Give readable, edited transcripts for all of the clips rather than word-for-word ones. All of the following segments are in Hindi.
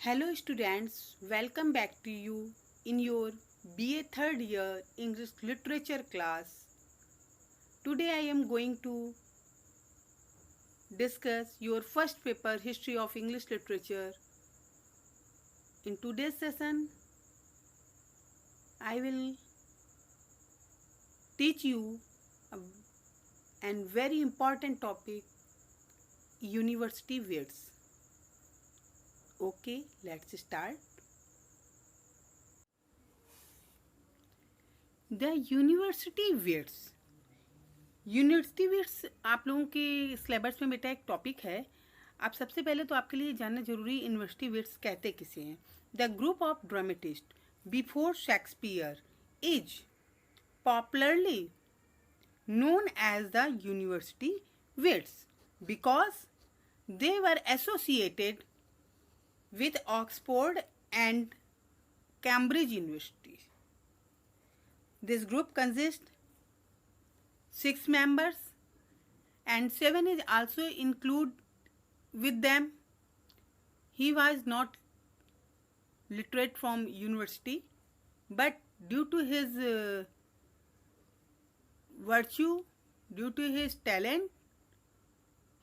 Hello students, welcome back to you in your BA third year English literature class. Today I am going to discuss your first paper History of English Literature. In today's session I will teach you a very important topic, university words. Okay, let's start. The university words. University wits आप लोगों के सिलेबस में बेटा एक टॉपिक है. आप सबसे पहले तो आपके लिए जानना जरूरी यूनिवर्सिटी विट्स कहते किसे हैं. The group of dramatist before Shakespeare is popularly known as the university wits because they were associated with Oxford and Cambridge universities. This group consists 6 members and 7 is also included with them. He was not literate from university, but due to his virtue, due to his talent,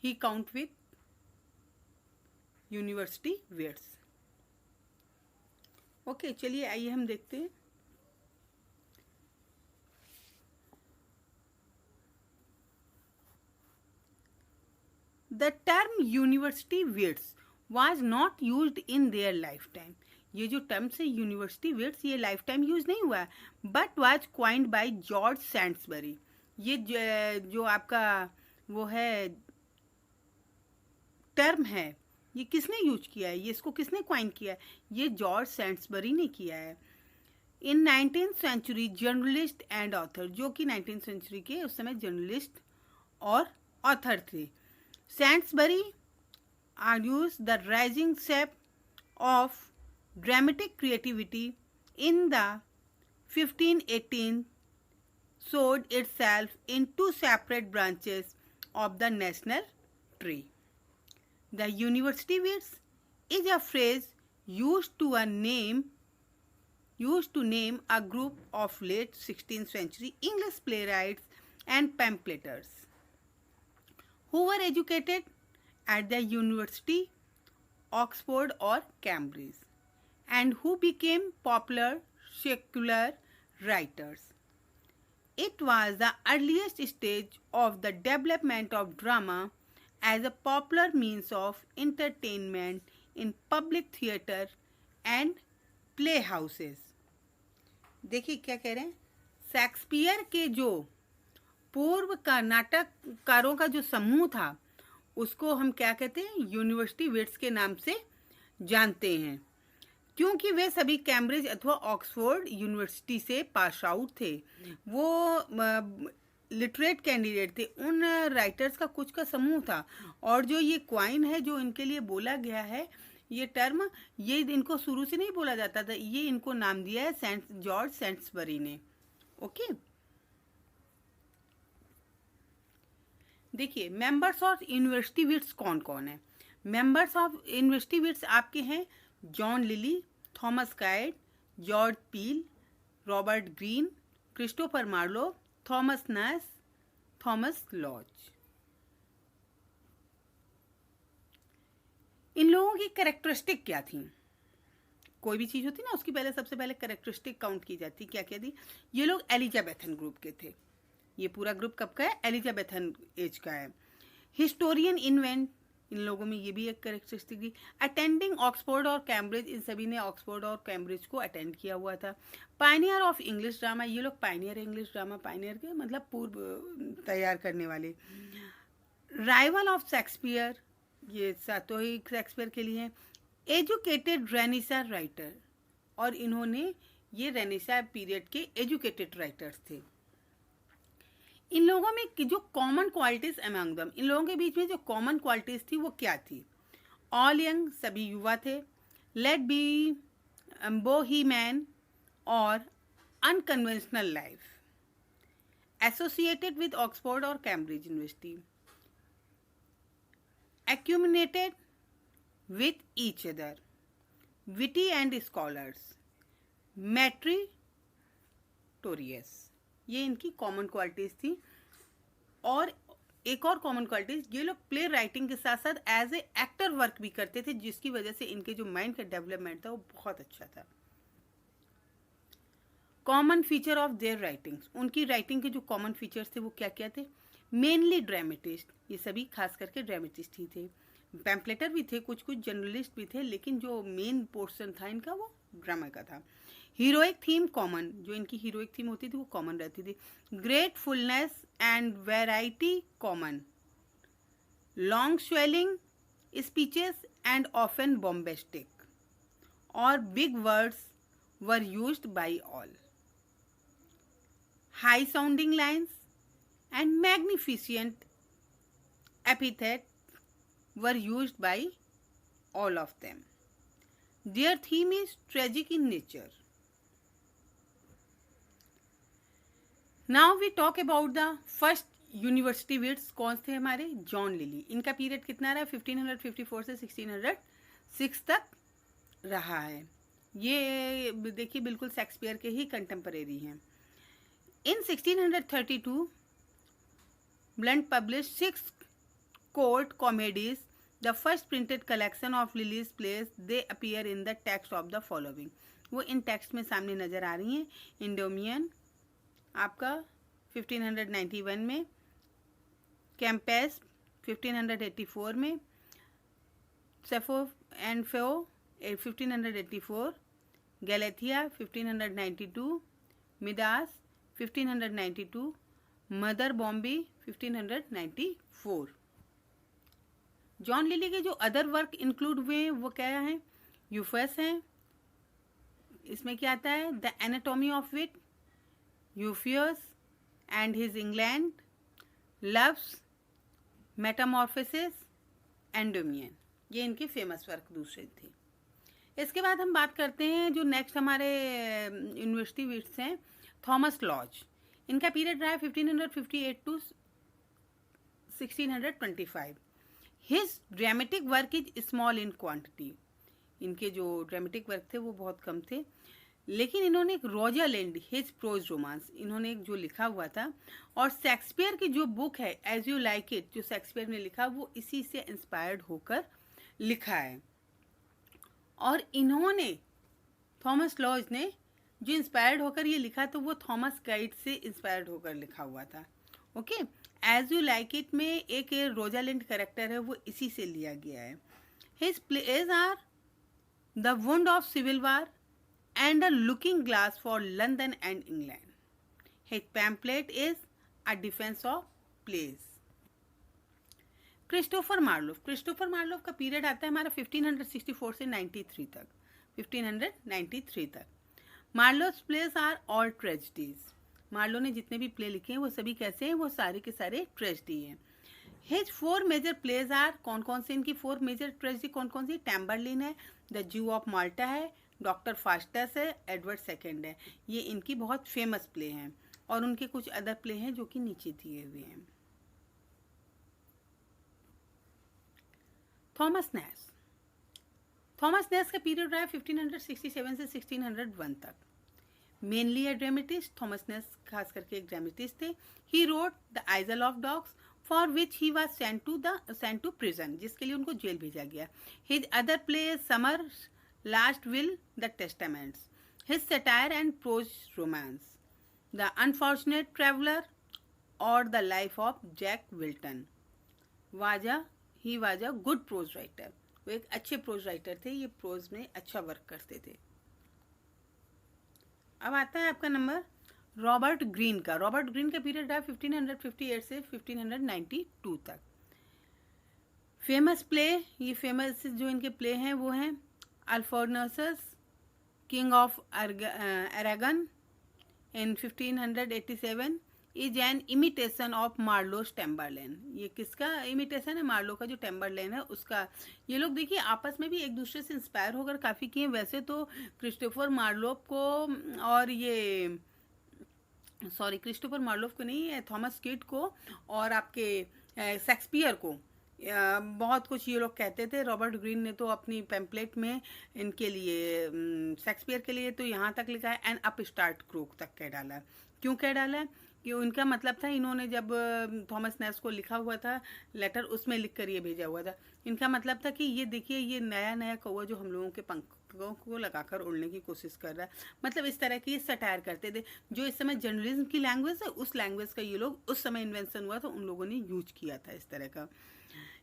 he count with university wits. Okay, चलिए आइए हम देखते हैं. The term university wits was not used in their lifetime. ये जो टर्म है यूनिवर्सिटी वेट्स, ये लाइफ टाइम यूज नहीं हुआ है, but was coined by George Saintsbury. ये जो आपका वो है टर्म है, ये किसने यूज किया है, ये इसको किसने क्वाइन किया है? ये जॉर्ज सैंड्सबरी ने किया है. In 19th century journalist and author, जो कि 19th सेंचुरी के उस समय जर्नलिस्ट और ऑथर थे. Saintsbury argues the rising shape of dramatic creativity in the 1518 showed itself in two separate branches of the national tree. The university wits is a phrase used to name a group of late 16th century English playwrights and pamphleteers who were educated at the university, Oxford or Cambridge, and who became popular secular writers. It was the earliest stage of the development of drama as a popular means of entertainment in public theatre and playhouses. देखिए क्या कह रहे हैं. शेक्सपियर के जो पूर्व का नाटककारों का जो समूह था, उसको हम क्या कहते हैं? यूनिवर्सिटी विट्स के नाम से जानते हैं, क्योंकि वे सभी कैम्ब्रिज अथवा ऑक्सफोर्ड यूनिवर्सिटी से पास आउट थे. वो लिटरेट कैंडिडेट थे. उन राइटर्स का कुछ का समूह था, और जो ये क्वाइन है जो इनके लिए बोला गया है, ये टर्म, ये इनको शुरू से नहीं बोला जाता था, ये इनको नाम दिया है जॉर्ज सैंड्सबरी ने. ओके, देखिए मेंबर्स ऑफ यूनिवर्सिटी विट्स कौन कौन है. मेंबर्स ऑफ यूनिवर्सिटी विट्स आपके हैं John Lyly, Thomas Kyd, George Peele, Robert Greene, Christopher Marlowe, Thomas Nashe, Thomas Lodge. इन लोगों की कैरेक्टरिस्टिक क्या थी? कोई भी चीज होती ना, उसकी पहले सबसे पहले कैरेक्टरिस्टिक काउंट की जाती. क्या क्या थी? ये लोग एलिजाबेथन ग्रुप के थे. ये पूरा ग्रुप कब का है? एलिजाबेथन एज का है. हिस्टोरियन इन्वेंट, इन लोगों में ये भी एक कैरेक्टरिस्टिक थी. अटेंडिंग ऑक्सफोर्ड और कैम्ब्रिज, इन सभी ने ऑक्सफोर्ड और कैम्ब्रिज को अटेंड किया हुआ था. पायनियर ऑफ इंग्लिश ड्रामा, ये लोग पायनियर इंग्लिश ड्रामा, पायनियर के मतलब पूर्व तैयार करने वाले. राइवल ऑफ शेक्सपियर, ये सातों ही शेक्सपियर के लिए हैं. एजुकेटेड रेनेसा राइटर, और इन्होंने ये रेनेसा पीरियड के एजुकेटेड राइटर्स थे. इन लोगों में जो कॉमन क्वालिटीज अमंग दम, इन लोगों के बीच में जो कॉमन क्वालिटीज थी वो क्या थी? ऑल यंग, सभी युवा थे. लेट बी बोहीमैन और unconventional life. Associated with Oxford और Cambridge university. accumulated with each other. Witty and scholars, meritorious. ये इनकी कॉमन क्वालिटीज़ थी। और एक और कॉमन क्वालिटीज, ये लोग प्ले राइटिंग के साथ साथ एज ए एक्टर वर्क भी करते थे, जिसकी वजह से इनके जो माइंड का डेवलपमेंट था वो बहुत अच्छा था। Common feature of their writings, उनकी राइटिंग के जो कॉमन फीचर्स थे वो क्या क्या थे? मेनली ड्रामेटिस्ट, ये सभी खास करके ड्रामेटिस्ट ही थे। पैम्पलेटर भी थे, कुछ कुछ जर्नलिस्ट भी थे, लेकिन जो मेन पोर्शन था इनका वो ड्रामा का था। हीरोइक थीम कॉमन, जो इनकी हीरोइक थीम होती थी वो कॉमन रहती थी। Gratefulness and variety common. Long swelling speeches and often bombastic, और big words were used by all. High sounding lines and magnificent epithet were used by all of them. Their theme is tragic in nature. Now we talk about the first university wits. कौन थे हमारे? John lily. इनका पीरियड कितना रहा? 1554 से 1606 तक रहा है। ये देखिए बिल्कुल शेक्सपियर के ही कंटेम्परेरी हैं। इन 1632 blunt publish 6 court comedies, the first printed collection of Lily's plays. They appear in the text of the following. वो इन टेक्स्ट में सामने नज़र आ रही हैं। इंडोमियन आपका 1591 में, कैम्पेस 1584 में, Sapho and Phao 1584, Gallathea 1592, Midas 1592, Mother Bombie 1594। John Lyly के जो अदर वर्क इंक्लूड हुए हैं वो क्या हैं? यूफस हैं, इसमें क्या आता है? The anatomy of wit, Euphues and his England, loves, metamorphosis, Endymion. ये इनके फेमस वर्क दूसरे थे। इसके बाद हम बात करते हैं जो नेक्स्ट हमारे यूनिवर्सिटी विट्स हैं, थॉमस लॉज। इनका पीरियड रहा है 1558 to 1625। His dramatic work is small in quantity. इनके जो ड्रामेटिक वर्क थे वो बहुत कम थे, लेकिन इन्होंने एक रोजालैंड हिज प्रोज रोमांस इन्होंने एक जो लिखा हुआ था, और शेक्सपियर की जो बुक है एज यू लाइक इट, जो शेक्सपियर ने लिखा वो इसी से इंस्पायर्ड होकर लिखा है। और इन्होंने थॉमस लॉज ने जो इंस्पायर्ड होकर ये लिखा तो वो थॉमस गाइड से इंस्पायर्ड होकर लिखा हुआ था। Okay, as you like it में एक रोजालैंड कैरेक्टर है वो इसी से लिया गया है। His plays are the wound of civil war and a looking glass for London and England. His pamphlet is a defence of plays. Christopher Marlowe. Christopher Marlowe का पीरियड आता है हमारा 1564 से 93 तक, 1593 तक। Marlowe's plays are all tragedies. Marlowe ने जितने भी प्ले लिखे हैं वो सभी कैसे हैं? वो सारे के सारे ट्रेजेडी हैं। हिज 4 मेजर प्लेज आर, कौन कौन से इनकी 4 मेजर ट्रेजेडी कौन कौन सी? टैम्बरलिन है, द जू ऑफ माल्टा है, डॉक्टर फास्टस है, एडवर्ड सेकेंड है। ये इनकी बहुत फेमस प्ले हैं, और उनके कुछ अदर प्ले हैं जो कि नीचे दिए हुए हैं। Thomas Nashe. थॉमस नैश का पीरियड रहा है 1567 से 1601 तक। Mainly a dramatist, Thomas Nashe खास करके एक ड्रामेटिस्ट थे। He wrote the isle of dogs for which he was sent to prison, जिसके लिए उनको जेल भेजा गया। His other play summer, last will, the testaments. His satire and prose romance, the unfortunate traveller और the life of Jack Wilton. He was a good pros writer, वो एक अच्छे प्रोज राइटर थे, ये प्रोज में अच्छा वर्क करते थे। अब आता है आपका नंबर रॉबर्ट ग्रीन का। रॉबर्ट ग्रीन का पीरियड रहा 1558 से 1592 तक। फेमस प्ले, ये फेमस जो इनके प्ले हैं वो हैं Alphonsus, king of Aragon in 1587, is an imitation of Marlowe's Tamburlaine. ये किसका इमिटेशन है? मार्लो का जो टेम्बरलेन है उसका। ये लोग देखिए आपस में भी एक दूसरे से इंस्पायर होकर काफ़ी किए। वैसे तो क्रिस्टोफर मार्लोफ को और ये क्रिस्टोफर मार्लोफ को नहीं, थॉमस किड को और आपके शेक्सपियर को बहुत कुछ ये लोग कहते थे। रॉबर्ट ग्रीन ने तो अपनी पैम्पलेट में इनके लिए, शेक्सपियर के लिए तो यहाँ तक लिखा है एन अप स्टार्ट क्रोक तक कह डाला है। क्यों कह डाला है? कि उनका मतलब था, इन्होंने जब थॉमस नेस को लिखा हुआ था लेटर, उसमें लिख कर ये भेजा हुआ था। इनका मतलब था कि ये देखिए, ये नया नया कौवा जो हम लोगों के पंखों को लगाकर उड़ने की कोशिश कर रहा है। मतलब इस तरह की ये सटायर करते थे। जो इस समय जर्नलिज्म की लैंग्वेज है, उस लैंग्वेज का ये लोग, उस समय इन्वेंशन हुआ तो उन लोगों ने यूज किया था इस तरह का।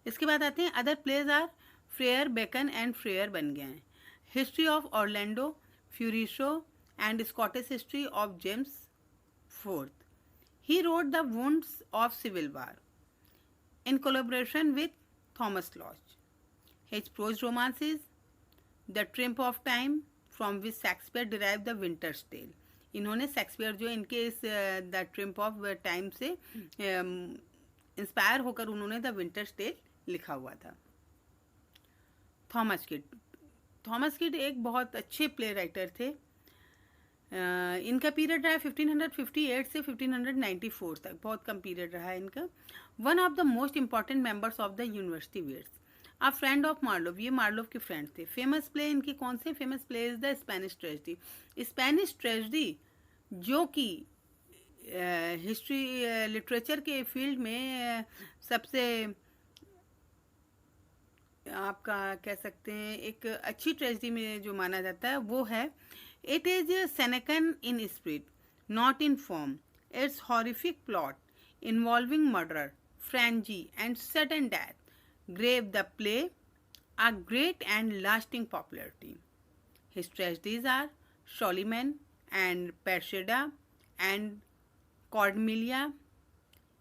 इसके बाद आते हैं other plays are Friar Bacon and Friar बन गए हैं। History of Orlando Furioso and Scottish history of James fourth. He wrote the wounds of civil war in collaboration with Thomas Lodge. His prose romance is The Tramp of Time, from which Shakespeare derived the Winter's Tale. इन्होंने शेक्सपियर जो इनके इस द ट्रिम्प ऑफ टाइम से इंस्पायर होकर उन्होंने द विंटर्स टेल लिखा हुआ था। Thomas kid. थॉमस किड एक बहुत अच्छे प्ले राइटर थे। इनका पीरियड रहा है 1558 से 1594 तक, बहुत कम पीरियड रहा है इनका। One of the most important members of the university wits, a friend of Marlowe, ये मार्लोव के फ्रेंड थे। फेमस प्ले इनके कौन से? Famous play is the Spanish tragedy. Spanish tragedy जो कि हिस्ट्री लिटरेचर के फील्ड में सबसे आपका कह सकते हैं एक अच्छी ट्रेजेडी में जो माना जाता है वो है It is Senecan in spirit, not in form. Its horrific plot, involving murder, frenzy, and sudden death, gave the play a great and lasting popularity. His tragedies are Soliman and Persida and Cordelia.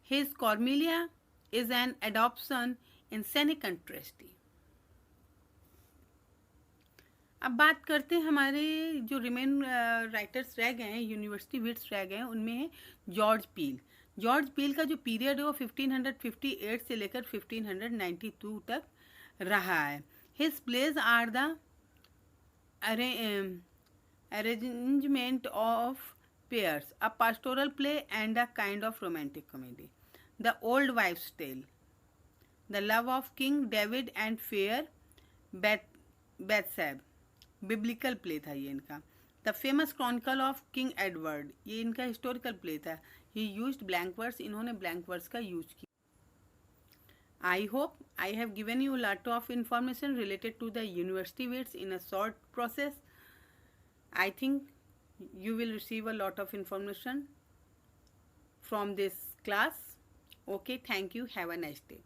His Cordelia is an adoption in Senecan tragedy. अब बात करते हैं हमारे जो रिमेन राइटर्स रह गए हैं, यूनिवर्सिटी विट्स रह गए हैं, उनमें है जॉर्ज पील। जॉर्ज पील का जो पीरियड है वो 1558 से लेकर 1592 तक रहा है। His plays are the arraignment of Paris, a pastoral play and a kind of romantic comedy. The old wife's tale, the love of King David and fair Bethsabe, biblical play था ये इनका। द famous chronicle of King Edward, ये इनका हिस्टोरिकल प्ले था। ही यूज्ड ब्लैंक वर्ड्स, इन्होंने ब्लैंक वर्ड्स का यूज किया। I hope I have given you lot of information related to the university wits in a short process. I think you will receive a lot of information from this class. Okay, thank you. Have a nice day.